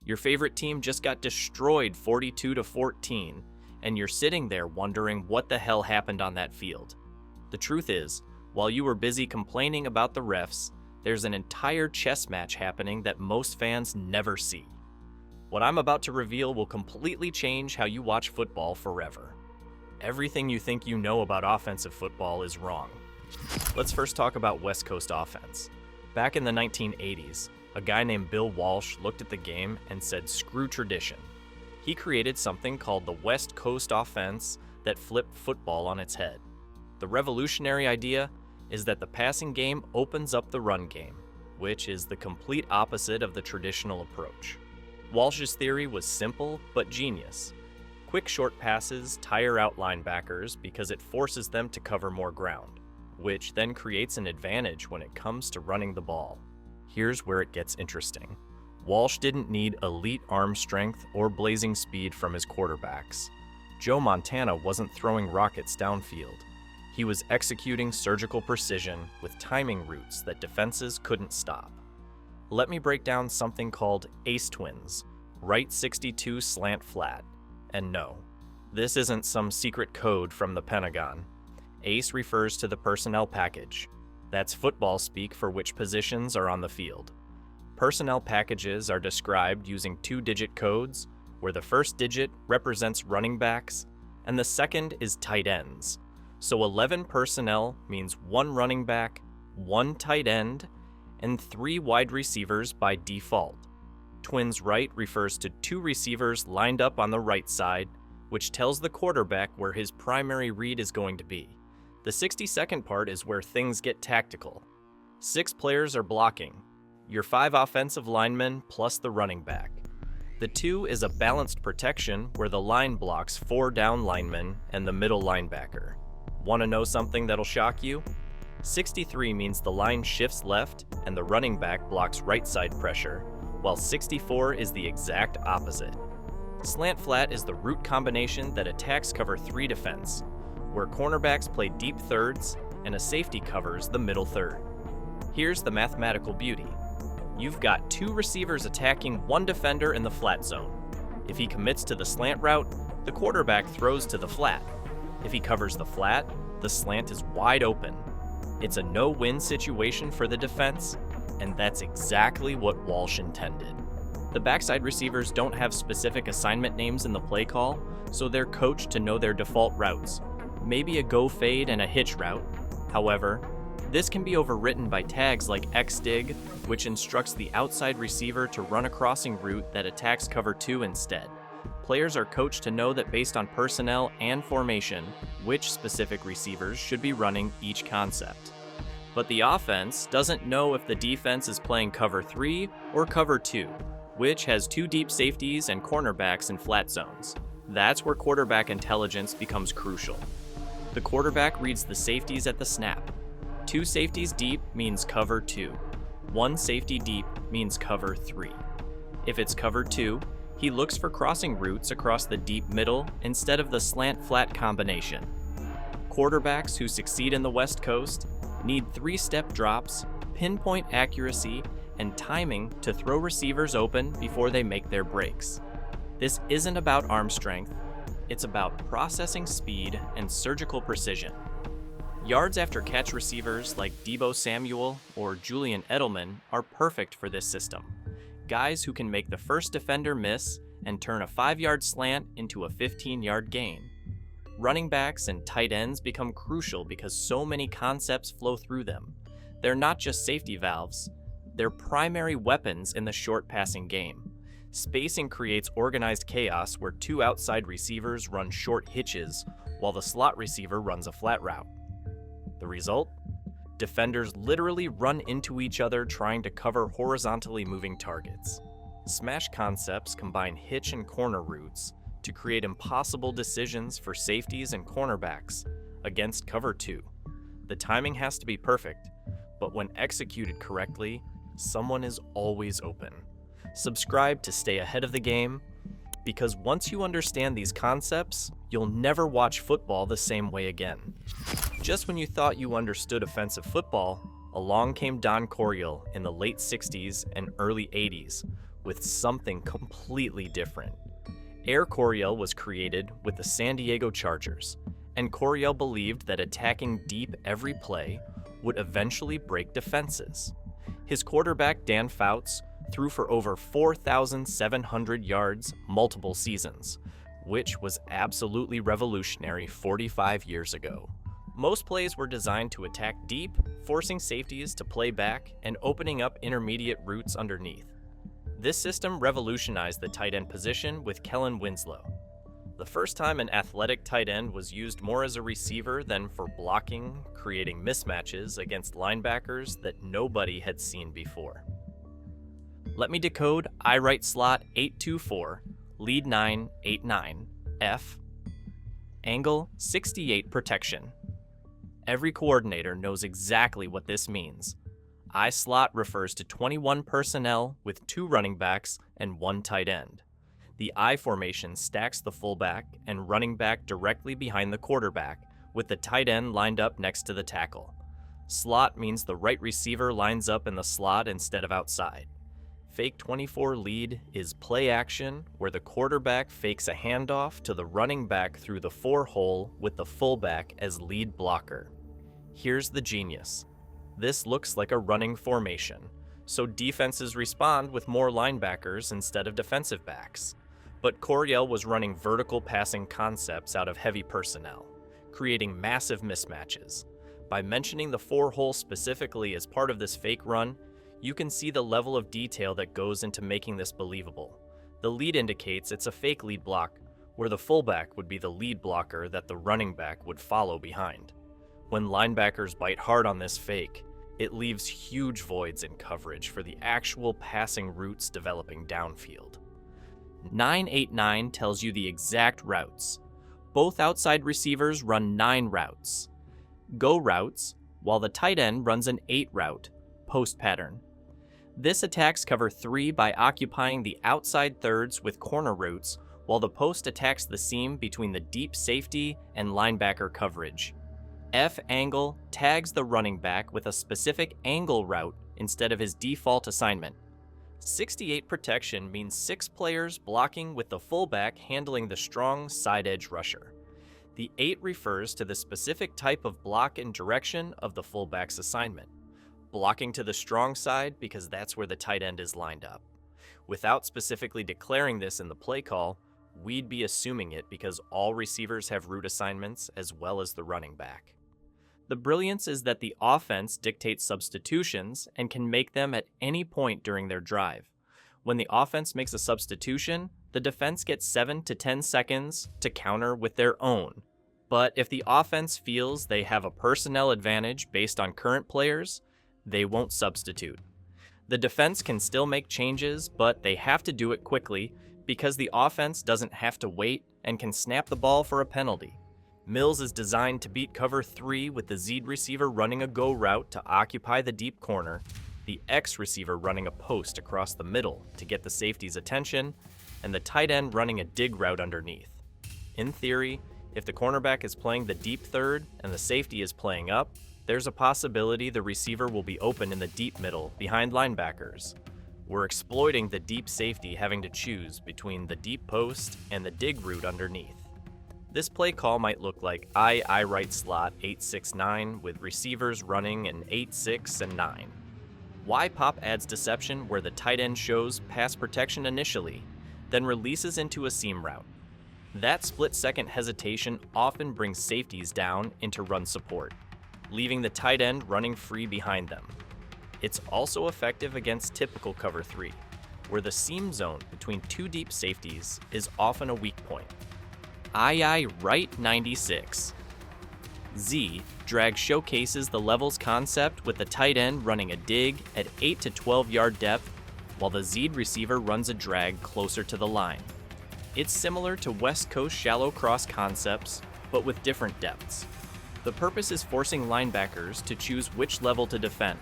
Your favorite team just got destroyed 42-14, and you're sitting there wondering what the hell happened on that field. The truth is, while you were busy complaining about the refs, there's an entire chess match happening that most fans never see. What I'm about to reveal will completely change how you watch football forever. Everything you think you know about offensive football is wrong. Let's first talk about West Coast offense. Back in the 1980s, a guy named Bill Walsh looked at the game and said, "Screw tradition." He created something called the West Coast offense that flipped football on its head. The revolutionary idea is that the passing game opens up the run game, which is the complete opposite of the traditional approach. Walsh's theory was simple but genius. Quick short passes tire out linebackers because it forces them to cover more ground, which then creates an advantage when it comes to running the ball. Here's where it gets interesting. Walsh didn't need elite arm strength or blazing speed from his quarterbacks. Joe Montana wasn't throwing rockets downfield. He was executing surgical precision with timing routes that defenses couldn't stop. Let me break down something called Ace Twins, right 62 slant flat. And no, this isn't some secret code from the Pentagon. Ace refers to the personnel package. That's football speak for which positions are on the field. Personnel packages are described using two-digit codes, where the first digit represents running backs, and the second is tight ends. So 11 personnel means 1 running back, 1 tight end, and 3 wide receivers by default. Twins right refers to 2 receivers lined up on the right side, which tells the quarterback where his primary read is going to be. The 60-second part is where things get tactical. 6 players are blocking, your 5 offensive linemen plus the running back. The 2 is a balanced protection where the line blocks 4 down linemen and the middle linebacker. Want to know something that'll shock you? 63 means the line shifts left and the running back blocks right side pressure, while 64 is the exact opposite. Slant flat is the route combination that attacks cover 3 defense, where cornerbacks play deep thirds and a safety covers the middle third. Here's the mathematical beauty. You've got 2 receivers attacking 1 defender in the flat zone. If he commits to the slant route, the quarterback throws to the flat. If he covers the flat, the slant is wide open. It's a no-win situation for the defense, and that's exactly what Walsh intended. The backside receivers don't have specific assignment names in the play call, so they're coached to know their default routes, maybe a go fade and a hitch route. However, this can be overwritten by tags like XDig, which instructs the outside receiver to run a crossing route that attacks cover 2 instead. Players are coached to know that based on personnel and formation, which specific receivers should be running each concept. But the offense doesn't know if the defense is playing cover 3 or cover 2, which has 2 deep safeties and cornerbacks in flat zones. That's where quarterback intelligence becomes crucial. The quarterback reads the safeties at the snap. 2 safeties deep means cover 2. 1 safety deep means cover 3. If it's cover 2, he looks for crossing routes across the deep middle instead of the slant-flat combination. Quarterbacks who succeed in the West Coast need 3-step drops, pinpoint accuracy, and timing to throw receivers open before they make their breaks. This isn't about arm strength, it's about processing speed and surgical precision. Yards after catch receivers like Deebo Samuel or Julian Edelman are perfect for this system. Guys who can make the first defender miss and turn a 5-yard slant into a 15-yard gain. Running backs and tight ends become crucial because so many concepts flow through them. They're not just safety valves, they're primary weapons in the short passing game. Spacing creates organized chaos where 2 outside receivers run short hitches while the slot receiver runs a flat route. The result? Defenders literally run into each other trying to cover horizontally moving targets. Smash concepts combine hitch and corner routes to create impossible decisions for safeties and cornerbacks against cover 2. The timing has to be perfect, but when executed correctly, someone is always open. Subscribe to stay ahead of the game, because once you understand these concepts, you'll never watch football the same way again. Just when you thought you understood offensive football, along came Don Coryell in the late 60s and early 80s with something completely different. Air Coryell was created with the San Diego Chargers, and Coryell believed that attacking deep every play would eventually break defenses. His quarterback, Dan Fouts, threw for over 4,700 yards multiple seasons, which was absolutely revolutionary 45 years ago. Most plays were designed to attack deep, forcing safeties to play back and opening up intermediate routes underneath. This system revolutionized the tight end position with Kellen Winslow. The first time an athletic tight end was used more as a receiver than for blocking, creating mismatches against linebackers that nobody had seen before. Let me decode I right slot 824, lead 989, F, angle 68 protection. Every coordinator knows exactly what this means. I slot refers to 21 personnel with 2 running backs and 1 tight end. The I formation stacks the fullback and running back directly behind the quarterback, with the tight end lined up next to the tackle. Slot means the right receiver lines up in the slot instead of outside. Fake 24 lead is play action, where the quarterback fakes a handoff to the running back through the 4 hole with the fullback as lead blocker. Here's the genius. This looks like a running formation, so defenses respond with more linebackers instead of defensive backs. But Coryell was running vertical passing concepts out of heavy personnel, creating massive mismatches. By mentioning the 4 hole specifically as part of this fake run, you can see the level of detail that goes into making this believable. The lead indicates it's a fake lead block, where the fullback would be the lead blocker that the running back would follow behind. When linebackers bite hard on this fake, it leaves huge voids in coverage for the actual passing routes developing downfield. 989 tells you the exact routes. Both outside receivers run 9 routes. Go routes, while the tight end runs an 8 route, post pattern. This attacks cover 3 by occupying the outside thirds with corner routes, while the post attacks the seam between the deep safety and linebacker coverage. F angle tags the running back with a specific angle route instead of his default assignment. 68 protection means 6 players blocking with the fullback handling the strong side edge rusher. The 8 refers to the specific type of block and direction of the fullback's assignment. Blocking to the strong side because that's where the tight end is lined up. Without specifically declaring this in the play call, we'd be assuming it because all receivers have route assignments as well as the running back. The brilliance is that the offense dictates substitutions and can make them at any point during their drive. When the offense makes a substitution, the defense gets 7 to 10 seconds to counter with their own. But if the offense feels they have a personnel advantage based on current players, they won't substitute. The defense can still make changes, but they have to do it quickly because the offense doesn't have to wait and can snap the ball for a penalty. Mills is designed to beat cover 3 with the Z receiver running a go route to occupy the deep corner, the X receiver running a post across the middle to get the safety's attention, and the tight end running a dig route underneath. In theory, if the cornerback is playing the deep third and the safety is playing up, there's a possibility the receiver will be open in the deep middle behind linebackers. We're exploiting the deep safety having to choose between the deep post and the dig route underneath. This play call might look like I right slot 869 with receivers running an 8, 6, and 9. Y pop adds deception where the tight end shows pass protection initially, then releases into a seam route. That split-second hesitation often brings safeties down into run support, leaving the tight end running free behind them. It's also effective against typical cover 3, where the seam zone between 2 deep safeties is often a weak point. I right 96. Z drag showcases the levels concept with the tight end running a dig at 8 to 12 yard depth, while the Z receiver runs a drag closer to the line. It's similar to West Coast shallow cross concepts, but with different depths. The purpose is forcing linebackers to choose which level to defend,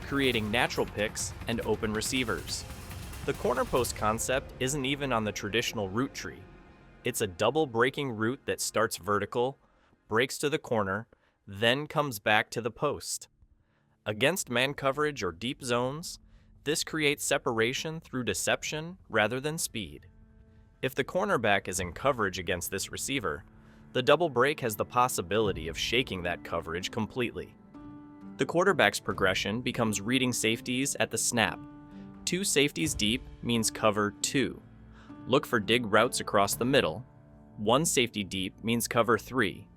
creating natural picks and open receivers. The corner post concept isn't even on the traditional route tree. It's a double breaking route that starts vertical, breaks to the corner, then comes back to the post. Against man coverage or deep zones, This creates separation through deception rather than speed. If the cornerback is in coverage against this receiver, the double break has the possibility of shaking that coverage completely. The quarterback's progression becomes reading safeties at the snap. 2 safeties deep means cover 2. Look for dig routes across the middle. 1 safety deep means cover 3.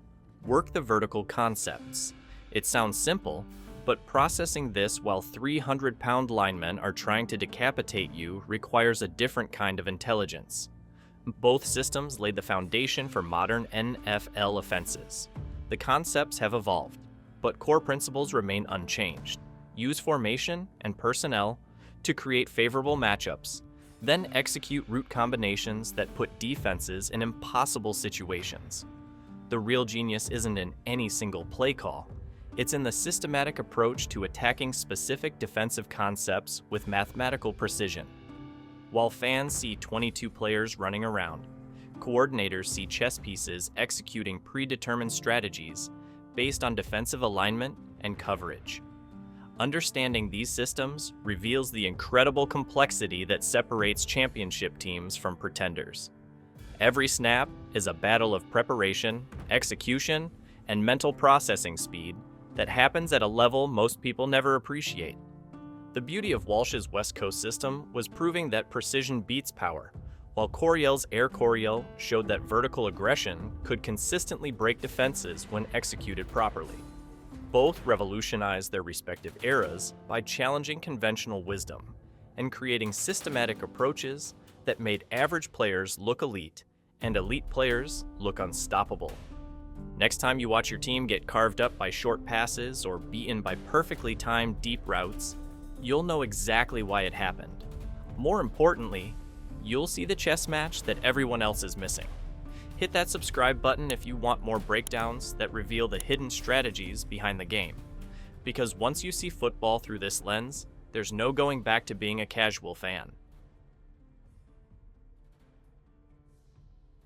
Work the vertical concepts. It sounds simple, but processing this while 300-pound linemen are trying to decapitate you requires a different kind of intelligence. Both systems laid the foundation for modern NFL offenses. The concepts have evolved, but core principles remain unchanged. Use formation and personnel to create favorable matchups, then execute route combinations that put defenses in impossible situations. The real genius isn't in any single play call. It's in the systematic approach to attacking specific defensive concepts with mathematical precision. While fans see 22 players running around, coordinators see chess pieces executing predetermined strategies based on defensive alignment and coverage. Understanding these systems reveals the incredible complexity that separates championship teams from pretenders. Every snap is a battle of preparation, execution, and mental processing speed that happens at a level most people never appreciate. The beauty of Walsh's West Coast system was proving that precision beats power, while Coryell's Air Coryell showed that vertical aggression could consistently break defenses when executed properly. Both revolutionized their respective eras by challenging conventional wisdom and creating systematic approaches that made average players look elite and elite players look unstoppable. Next time you watch your team get carved up by short passes or beaten by perfectly timed deep routes, you'll know exactly why it happened. More importantly, you'll see the chess match that everyone else is missing. Hit that subscribe button if you want more breakdowns that reveal the hidden strategies behind the game. Because once you see football through this lens, there's no going back to being a casual fan.